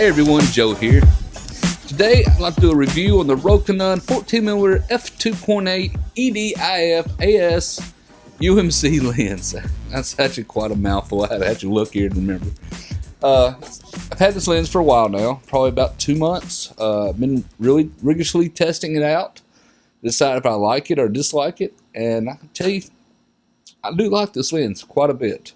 Hey everyone, Joe here. Today I'd like to do a review on the Rokinon 14mm f2.8 EDIF AS UMC lens. That's actually quite a mouthful. I had to actually look here to remember. I've had this lens for a while now, probably about 2 months. Been really rigorously testing it out, decide if I like it or dislike it, and I can tell you, I do like this lens quite a bit.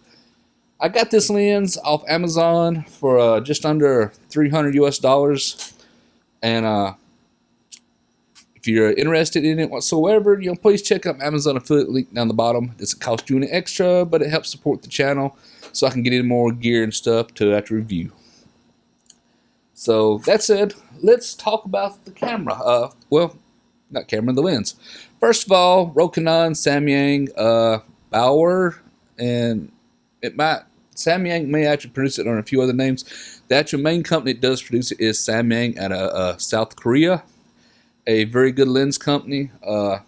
I got this lens off Amazon for just under $300 US, and if you're interested in it whatsoever, please check out my Amazon affiliate link down the bottom. It doesn't cost you any extra, but it helps support the channel so I can get in more gear and stuff to actually review. So that said, let's talk about the camera. Well, not camera, the lens. First of all, Rokinon, Samyang, Bauer, and Samyang may actually produce it under a few other names. The actual main company that does produce it is Samyang out of South Korea. A very good lens company. And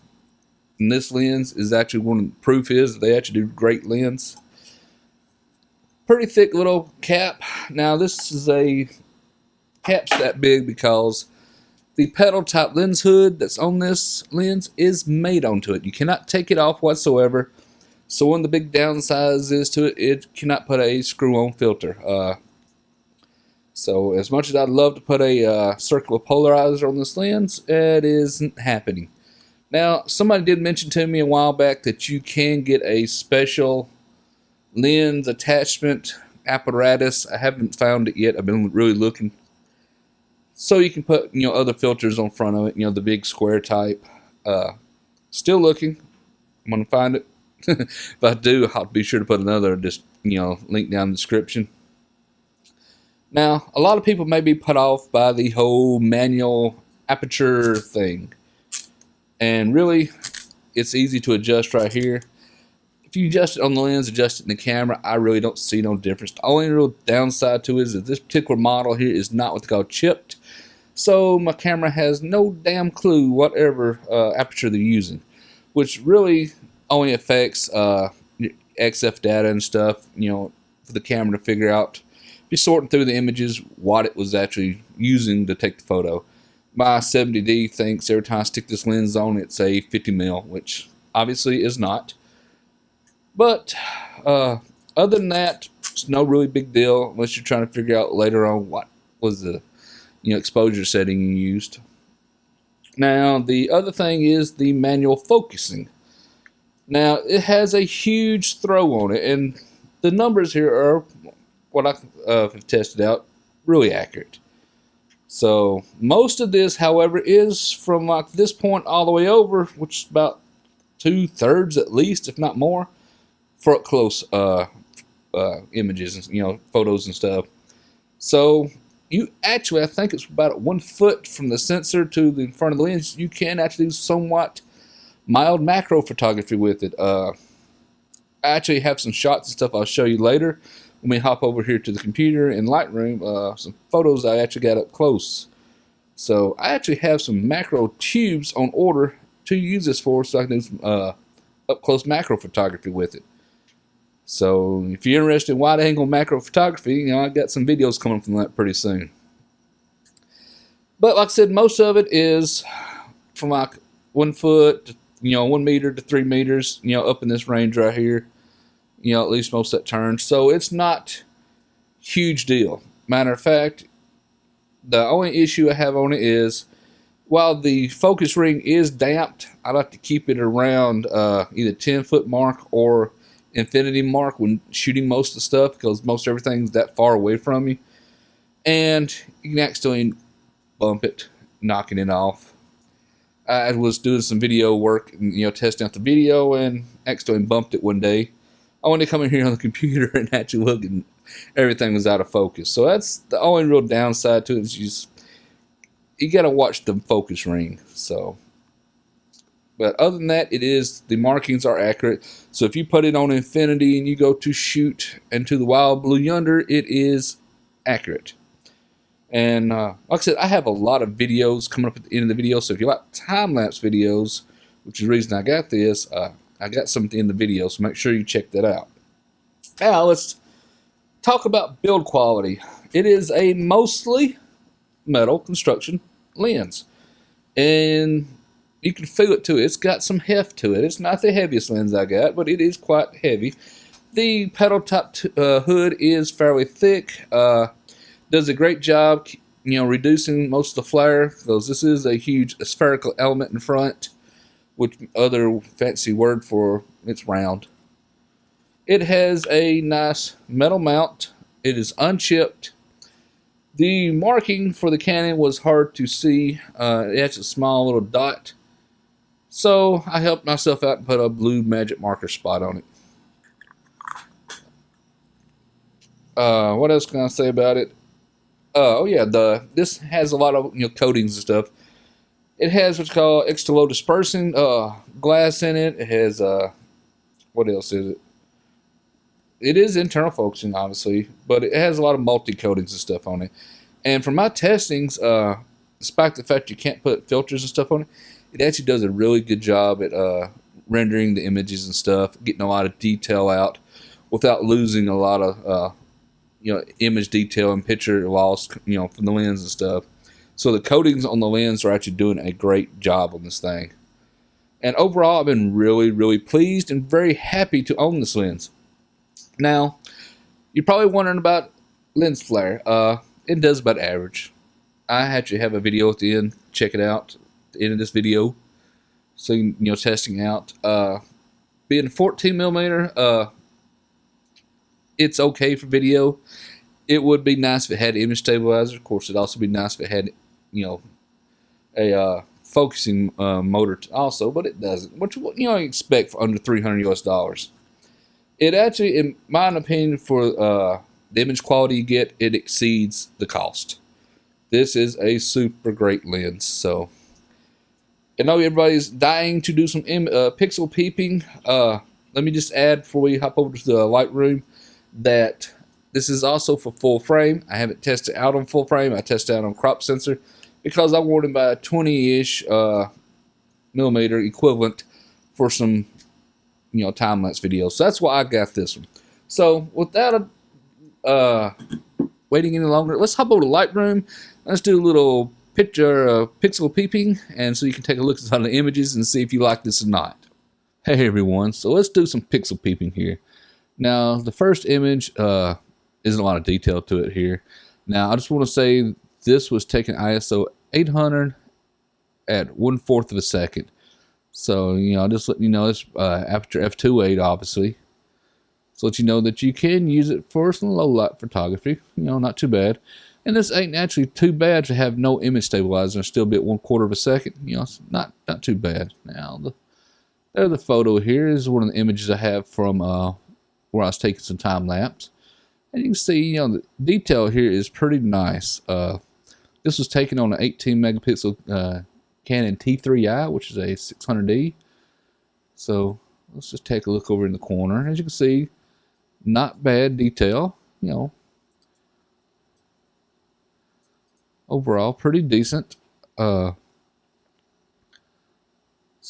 this lens is actually one of the proof is they actually do great lens. Pretty thick little cap. Now this is a cap's that big because the pedal type lens hood that's on this lens is made onto it. You cannot take it off whatsoever. So one of the big downsides is to it, it cannot put a screw-on filter. So as much as I'd love to put a circular polarizer on this lens, it isn't happening. Now, somebody did mention to me a while back that you can get a special lens attachment apparatus. I haven't found it yet. I've been really looking. So you can put, other filters on front of it, the big square type. Still looking. I'm going to find it. If I do, I'll be sure to put another link down in the description. Now, a lot of people may be put off by the whole manual aperture thing. And really, it's easy to adjust right here. If you adjust it on the lens, adjust it in the camera, I really don't see no difference. The only real downside to it is that this particular model here is not what they call chipped. So my camera has no damn clue whatever aperture they're using. Which really only affects XF data and stuff, for the camera to figure out, be sorting through the images, what it was actually using to take the photo. My 70D thinks every time I stick this lens on, it's a 50mm, which obviously is not. But other than that, it's no really big deal unless you're trying to figure out later on what was the exposure setting you used. Now, the other thing is the manual focusing. Now, it has a huge throw on it, and the numbers here are what I have tested out, really accurate. So, most of this, however, is from like this point all the way over, which is about 2/3 at least, if not more, for up close images and photos and stuff. So, you actually, I think it's about 1 foot from the sensor to the front of the lens, you can actually do somewhat mild macro photography with it. I actually have some shots and stuff I'll show you later when we hop over here to the computer in Lightroom. Some photos I actually got up close. So I actually have some macro tubes on order to use this for, so I can do some up close macro photography with it. So if you're interested in wide angle macro photography, I got some videos coming from that pretty soon. But like I said, most of it is from like 1 foot to 1 meter to 3 meters, up in this range right here, at least most of that turn. So it's not huge deal. Matter of fact, the only issue I have on it is, while the focus ring is damped, I like to keep it around either 10-foot mark or infinity mark when shooting most of the stuff, because most everything's that far away from you. And you can actually bump it, knocking it off. I was doing some video work, and, testing out the video, and accidentally bumped it one day. I wanted to come in here on the computer and actually look, and everything was out of focus. So that's the only real downside to it, is you got to watch the focus ring. So, but other than that, the markings are accurate. So if you put it on infinity and you go to shoot into the wild blue yonder, it is accurate. And like I said, I have a lot of videos coming up at the end of the video. So if you like time-lapse videos, which is the reason I got this, I got some at the end of the video. So make sure you check that out. Now let's talk about build quality. It is a mostly metal construction lens, and you can feel it too. It's got some heft to it. It's not the heaviest lens I got, but it is quite heavy. The pedal top hood is fairly thick. Does a great job, reducing most of the flare, because this is a huge spherical element in front, which other fancy word for it's round. It has a nice metal mount. It is unchipped. The marking for the Canon was hard to see. It has a small little dot. So I helped myself out and put a blue magic marker spot on it. What else can I say about it? Oh yeah, this has a lot of coatings and stuff. It has what's called extra low dispersing glass in it. It has what else is it? It is internal focusing, obviously, but it has a lot of multi coatings and stuff on it. And for my testings, despite the fact you can't put filters and stuff on it, it actually does a really good job at rendering the images and stuff, getting a lot of detail out without losing a lot of image detail and picture loss, from the lens and stuff. So the coatings on the lens are actually doing a great job on this thing. And overall, I've been really, really pleased and very happy to own this lens. Now, you're probably wondering about lens flare. It does about average. I actually have a video at the end. Check it out at the end of this video. So you can, testing out. Being 14 millimeter, it's okay for video. It would be nice if it had image stabilizer. Of course, it'd also be nice if it had, a focusing motor also, but it doesn't. Which you expect for under $300 US. It actually, in my opinion, for the image quality you get, it exceeds the cost. This is a super great lens. So I know everybody's dying to do some pixel peeping. Let me just add before we hop over to the Lightroom that this is also for full frame. I haven't tested out on full frame. I tested out on crop sensor because I wanted about a 20-ish millimeter equivalent for some time-lapse videos. So that's why I got this one. So without waiting any longer, let's hop over to Lightroom. Let's do a little picture pixel peeping, and so you can take a look at some of the images and see if you like this or not. Hey everyone, so let's do some pixel peeping here. Now the first image isn't a lot of detail to it here. Now I just want to say this was taken ISO 800 at 1/4 of a second. So just let you know it's aperture f2.8 obviously. So let you know that you can use it for some low light photography. Not too bad. And this ain't actually too bad to have no image stabilizer and still be at 1/4 of a second. It's not too bad. Now the photo here is one of the images I have from where I was taking some time lapse. And you can see, the detail here is pretty nice. This was taken on an 18 megapixel Canon T3i, which is a 600D. So let's just take a look over in the corner. As you can see, not bad detail. Overall, pretty decent. So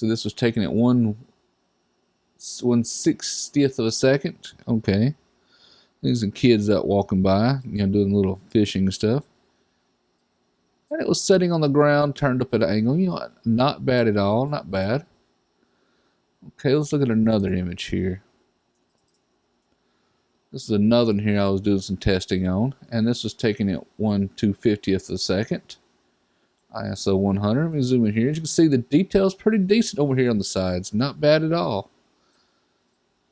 this was taken at 1/60th of a second. Okay. There's some kids out walking by, doing a little fishing and stuff. And it was sitting on the ground, turned up at an angle. Not bad at all. Not bad. Okay, let's look at another image here. This is another one here I was doing some testing on. And this was taken at 1/250th of a second. ISO 100. Let me zoom in here. As you can see, the detail's pretty decent over here on the sides. Not bad at all.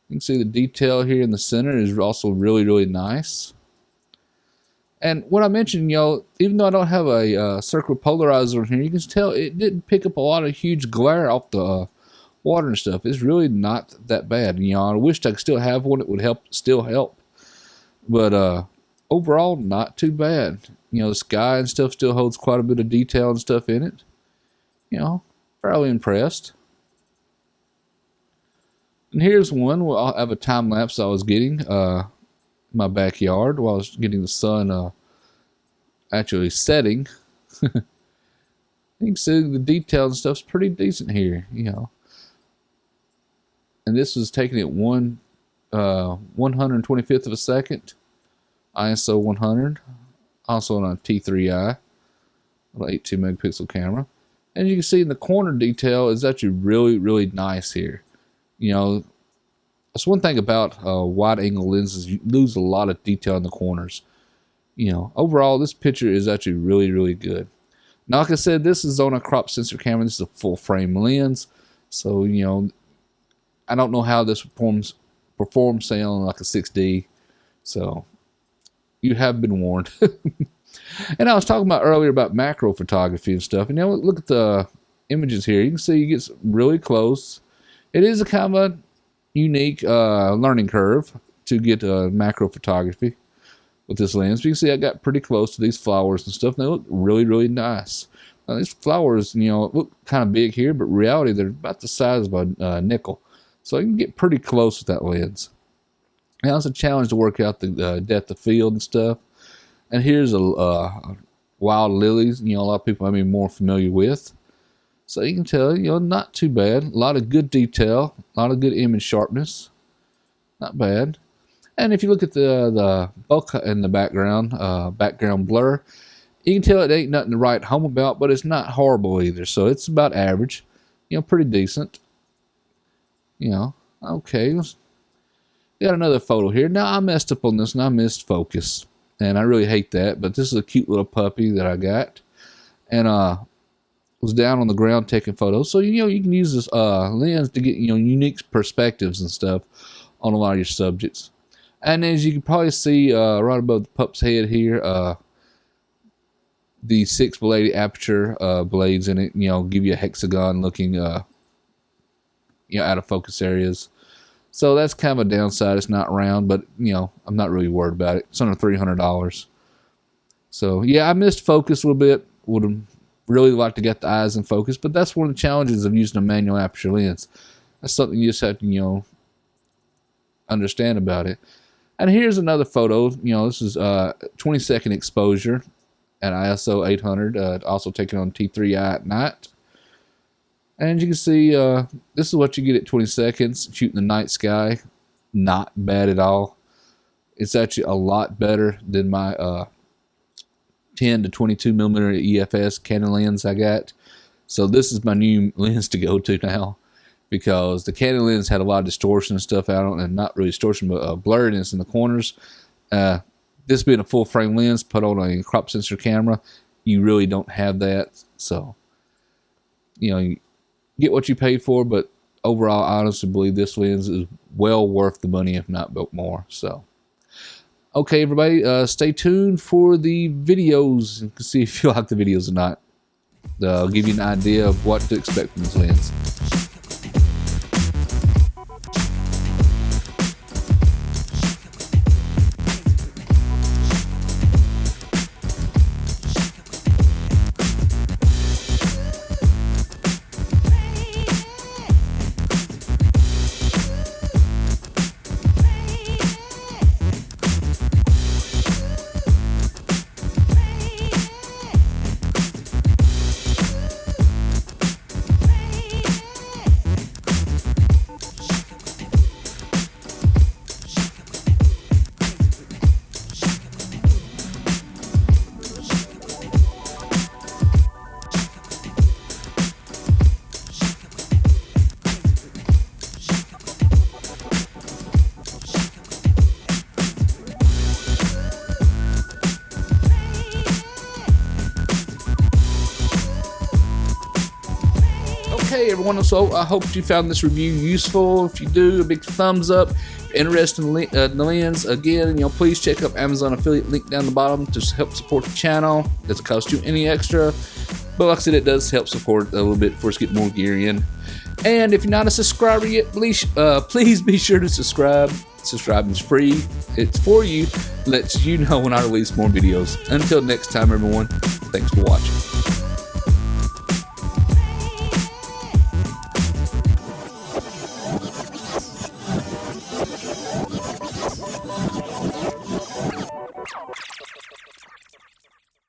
You can see the detail here in the center is also really, really nice. And what I mentioned, even though I don't have a circular polarizer in here, you can tell it didn't pick up a lot of huge glare off the water and stuff. It's really not that bad. I wished I could still have one. It would still help. But overall, not too bad. The sky and stuff still holds quite a bit of detail and stuff in it. Fairly impressed. And here's one where I have a time lapse I was getting in my backyard while I was getting the sun actually setting. You can see the detail and stuff's pretty decent here, And this was taken at 1/125th of a second, ISO 100. also on a T3i, 82 megapixel camera. And you can see in the corner detail is actually really nice here. You know, that's one thing about wide angle lenses, you lose a lot of detail in the corners. You know, overall this picture is actually really good. Now, like I said, this is on a crop sensor camera. This is a full frame lens, so you know, I don't know how this performs say on like a 6D. So you have been warned. And I was talking about earlier about macro photography and stuff. And you know, look at the images here. You can see it gets really close. It is a kind of a unique learning curve to get macro photography with this lens. You can see I got pretty close to these flowers and stuff. And they look really nice. Now, these flowers, you know, look kind of big here, but in reality they're about the size of a nickel. So you can get pretty close with that lens. Now it's a challenge to work out the depth of field and stuff. And here's a wild lilies, you know, a lot of people might be more familiar with. So you can tell, you know, not too bad. A lot of good detail, a lot of good image sharpness. Not bad. And if you look at the bokeh in the background blur, you can tell it ain't nothing to write home about, but it's not horrible either. So it's about average, you know, pretty decent. You know, okay. Got another photo here. Now I messed up on this and I missed focus. And I really hate that, but this is a cute little puppy that I got. And was down on the ground taking photos. So, you know, you can use this lens to get, you know, unique perspectives and stuff on a lot of your subjects. And as you can probably see right above the pup's head here, the 6 bladed aperture blades in it, you know, give you a hexagon looking, you know, out of focus areas. So that's kind of a downside. It's not round, but, you know, I'm not really worried about it. It's under $300. So, yeah, I missed focus a little bit. Would have really liked to get the eyes in focus, but that's one of the challenges of using a manual aperture lens. That's something you just have to, you know, understand about it. And here's another photo. You know, this is 20-second exposure at ISO 800, also taken on T3i at night. And you can see, this is what you get at 20 seconds, shooting the night sky. Not bad at all. It's actually a lot better than my 10 to 22 millimeter EFS Canon lens I got. So this is my new lens to go to now, because the Canon lens had a lot of distortion and stuff out on it, and not really distortion, but blurriness in the corners. This being a full frame lens put on a crop sensor camera, you really don't have that. So, you know, you get what you pay for, but overall, I honestly believe this lens is well worth the money, if not more. So, okay, everybody, stay tuned for the videos. You can see if you like the videos or not. I'll give you an idea of what to expect from this lens. Okay, everyone, so I hope you found this review useful. If you do, a big thumbs up. If you're interested in the lens, again, you know, please check out Amazon affiliate link down the bottom to help support the channel. It doesn't cost you any extra, but like I said, it does help support a little bit for us to get more gear in. And if you're not a subscriber yet, please be sure to subscribe. Subscribing is free. It's for you. Lets you know when I release more videos. Until next time, everyone, thanks for watching.